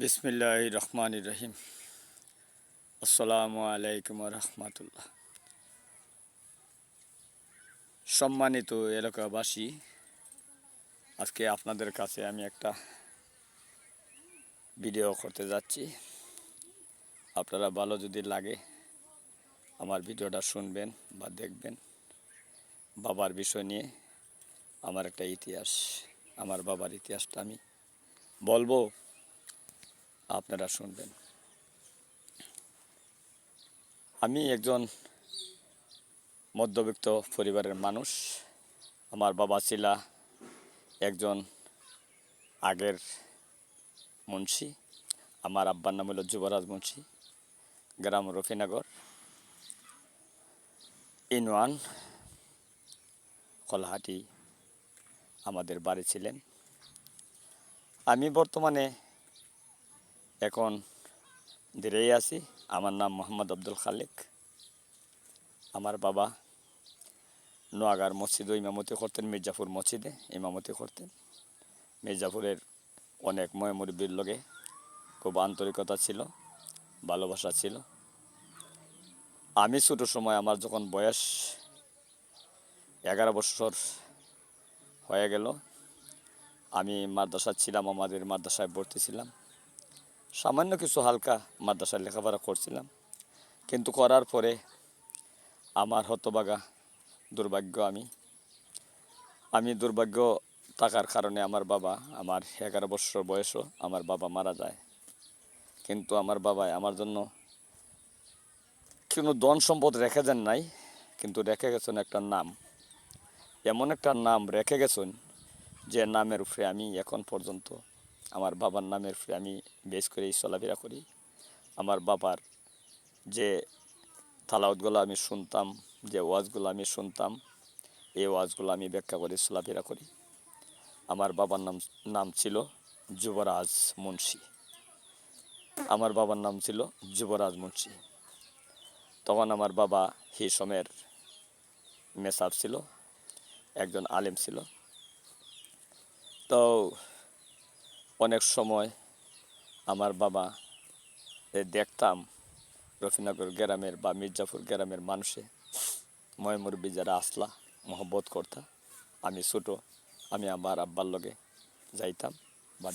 বিসমিল্লাহির রহমানির রহিম। আসসালামু আলাইকুম রহমতুল্লাহ। সম্মানিত এলাকাবাসী, আজকে আপনাদের কাছে আমি একটা ভিডিও করতে যাচ্ছি। আপনারা ভালো যদি লাগে আমার ভিডিওটা শুনবেন বা দেখবেন। বাবার বিষয় নিয়ে আমার একটা ইতিহাস, আমার বাবার ইতিহাসটা আমি বলবো, আপনারা শুনবেন। আমি একজন মধ্যবিত্ত পরিবারের মানুষ। আমার বাবা ছিল একজন আগের মুন্সি। আমার আব্বার নাম হলো যুবরাজ মুন্সি, গ্রাম রফিনগর, ইনওয়ান কলহাটি আমাদের বাড়ি ছিলেন। আমি বর্তমানে এখন ধীরেই আছি। আমার নাম মোহাম্মদ আব্দুল খালেক। আমার বাবা নোয়াগার মসজিদে ইমামতি করতেন, মির্জাপুর মসজিদে ইমামতি করতেন। মির্জাপুরের অনেক মুরব্বির লগে খুব আন্তরিকতা ছিল, ভালোবাসা ছিল। আমি ছোটো সময়, আমার যখন বয়স 11 বছর হয়ে গেল, আমি মাদ্রাসা ছিলাম, আমাদের মাদ্রাসায় ভর্তি ছিলাম। সামান্য কিছু হালকা মাদ্রাসায় লেখাপড়া করছিলাম, কিন্তু করার পরে আমার হতভাগা দুর্ভাগ্য, আমি দুর্ভাগ্য থাকার কারণে আমার 11 বছর বয়সও আমার বাবা মারা যায়। কিন্তু আমার বাবা আমার জন্য কোনো ধন সম্পদ রেখে যান নাই, কিন্তু রেখে গেছেন একটা নাম। এমন একটা নাম রেখে গেছেন যে নামের উপরে আমি এখন পর্যন্ত, আমার বাবার নামের উপরে আমি বেশ করেই চলাফেরা করি। আমার বাবার যে তালাওয়াতগুলো আমি শুনতাম, যে ওয়াজগুলো আমি শুনতাম, এই ওয়াজগুলো আমি ব্যাখ্যা করে চলাফেরা করি। আমার বাবার নাম ছিল যুবরাজ মুন্সি। আমার বাবার নাম ছিল যুবরাজ মুন্সি। তখন আমার বাবা হিসমের মেসাব ছিল, একজন আলেম ছিল। তো অনেক সময় আমার বাবা দেখতাম রফিনগর গ্রামের বা মির্জাপুর গ্রামের মানুষে মুরব্বি যারা আসলা মহব্বত করতা। আমি ছোটো, আমি আমার আব্বার লগে যাইতাম বা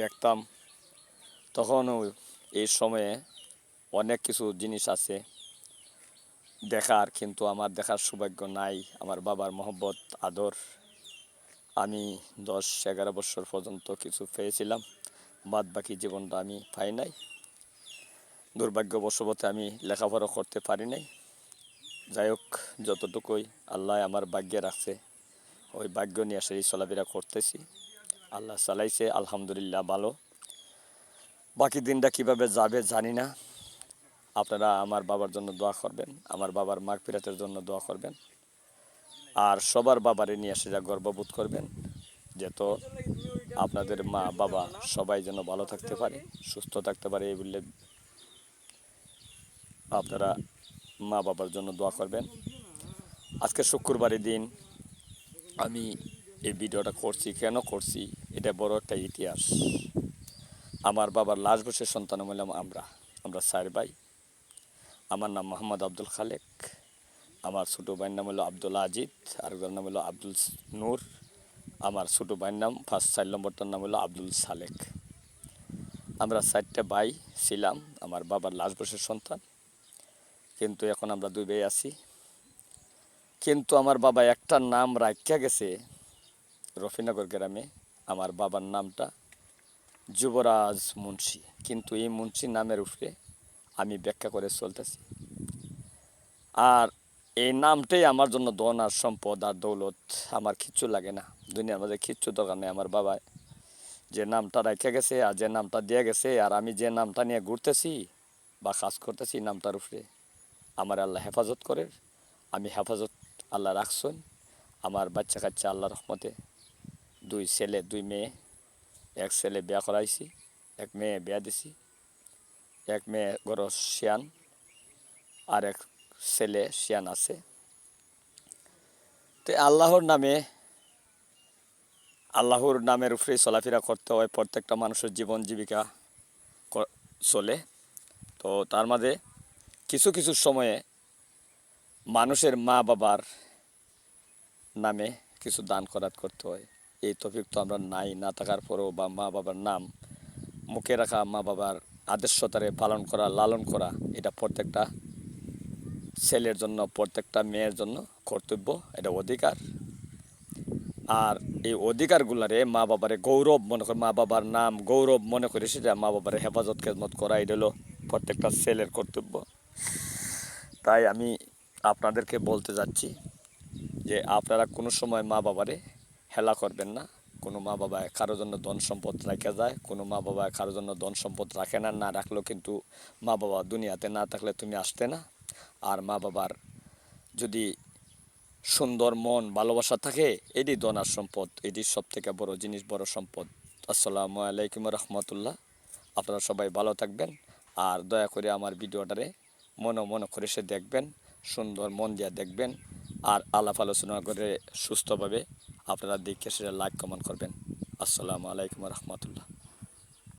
দেখতাম। তখন এই সময়ে অনেক কিছু জিনিস আছে দেখার, কিন্তু আমার দেখার সৌভাগ্য নাই। আমার বাবার মহব্বত আদর আমি 10-11 বছর পর্যন্ত কিছু পেয়েছিলাম, বাদ বাকি জীবনটা আমি পাই নাই। দুর্ভাগ্যবশত আমি লেখাপড়া করতে পারি নাই। যাই হোক, যতটুকুই আল্লাহ আমার ভাগ্যে রাখছে, ওই ভাগ্য নিয়ে সেই চলাফেরা করতেছি। আল্লাহ চালাইছে, আলহামদুলিল্লাহ ভালো। বাকি দিনটা কিভাবে যাবে জানি না। আপনারা আমার বাবার জন্য দোয়া করবেন, আমার বাবার মাগফিরাতের জন্য দোয়া করবেন। আর সবার বাবারে নিয়ে সেটা গর্ববোধ করবেন, যেহেতু আপনাদের মা বাবা সবাই যেন ভালো থাকতে পারে, সুস্থ থাকতে পারে, এই বললে আপনারা মা বাবার জন্য দোয়া করবেন। আজকে শুক্রবারের দিন আমি এই ভিডিওটা করছি, কেন করছি, এটা বড় একটা ইতিহাস। আমার বাবার লাশ বসে সন্তান হলাম আমরা 4 ভাই। আমার নাম মোহাম্মদ আব্দুল খালেক। আমার ছোটো ভাইয়ের নাম হলো আব্দুল আজিদ, আরেকজনের নাম হলো আব্দুল নূর। আমার ছোটো ভাইয়ের নাম 4 নম্বরটার নাম হলো আব্দুল সালেক। আমরা 4টে ভাই ছিলাম, আমার বাবার লাশ বসে সন্তান। কিন্তু এখন আমরা 2 ভাই আছি। কিন্তু আমার বাবা একটা নাম রাখিয়া গেছে রফিনগর গ্রামে, আমার বাবার নামটা যুবরাজ মুন্সি। কিন্তু এই মুন্সি নামের উপরে আমি ব্যাখ্যা করে চলতেছি। আর এই নামটাই আমার জন্য ধন আর সম্পদ আর দৌলত, আমার কিচ্ছু লাগে না, দুনিয়ার মধ্যে কিচ্ছু দরকার নেই। আমার বাবা যে নামটা রেখে গেছে আর যে নামটা দিয়ে গেছে, আর আমি যে নামটা নিয়ে ঘুরতেছি বা কাজ করতেছি, নামটার উপরে আমার আল্লাহ হেফাজত করে। আমি হেফাজত আল্লাহ রাখছেন। আমার বাচ্চা কাচ্চা আল্লাহ রহমতে 2 ছেলে 2 মেয়ে। এক ছেলে বিয়া করাইছি, এক মেয়ে বিয়া দিছি। এক মেয়ে গড় শিয়ান, আর এক ছেলে শিয়ান আছে। তো আল্লাহর নামে আল্লাহর নামের উপরে চলাফেরা করতে হয়, প্রত্যেকটা মানুষের জীবন জীবিকা চলে। তো তার মাঝে কিছু কিছু সময়ে মানুষের মা বাবার নামে কিছু দান খয়রাত করতে হয়। এই তৌফিক তো আমরা নাই, না থাকার পরেও বা মা বাবার নাম মুখে রাখা, মা বাবার আদর্শতারে পালন করা, লালন করা, এটা প্রত্যেকটা ছেলের জন্য, প্রত্যেকটা মেয়ের জন্য কর্তব্য, এটা অধিকার। আর এই অধিকারগুলারে মা বাবারে গৌরব মনে করে, মা বাবার নাম গৌরব মনে করে সেটা মা বাবারে হেফাজত খেদমত করা, এটা হলো প্রত্যেকটা ছেলের কর্তব্য। তাই আমি আপনাদেরকে বলতে যাচ্ছি যে আপনারা কোনো সময় মা বাবারে হেলা করবেন না। কোনো মা বাবা কারোর জন্য ধন সম্পদ রেখে যায়, কোনো মা বাবা কারোর জন্য ধন সম্পদ রাখে না। না রাখলেও কিন্তু মা বাবা দুনিয়াতে না থাকলে তুমি আসতে না। আর মা বাবার যদি সুন্দর মন ভালোবাসা থাকে, এটি ধন আর সম্পদ, এটি সব থেকে বড় জিনিস, বড় সম্পদ। আসসালামু আলাইকুম রহমতুল্লাহ। আপনারা সবাই ভালো থাকবেন। আর দয়া করে আমার ভিডিওটারে মনে করে সে দেখবেন, সুন্দর মন দিয়ে দেখবেন। আর আলাপ আলোচনা করে সুস্থভাবে আপনারা দেখে সেটা লাইক কমেন্ট করবেন। আসসালামু আলাইকুম রহমতুল্লাহ।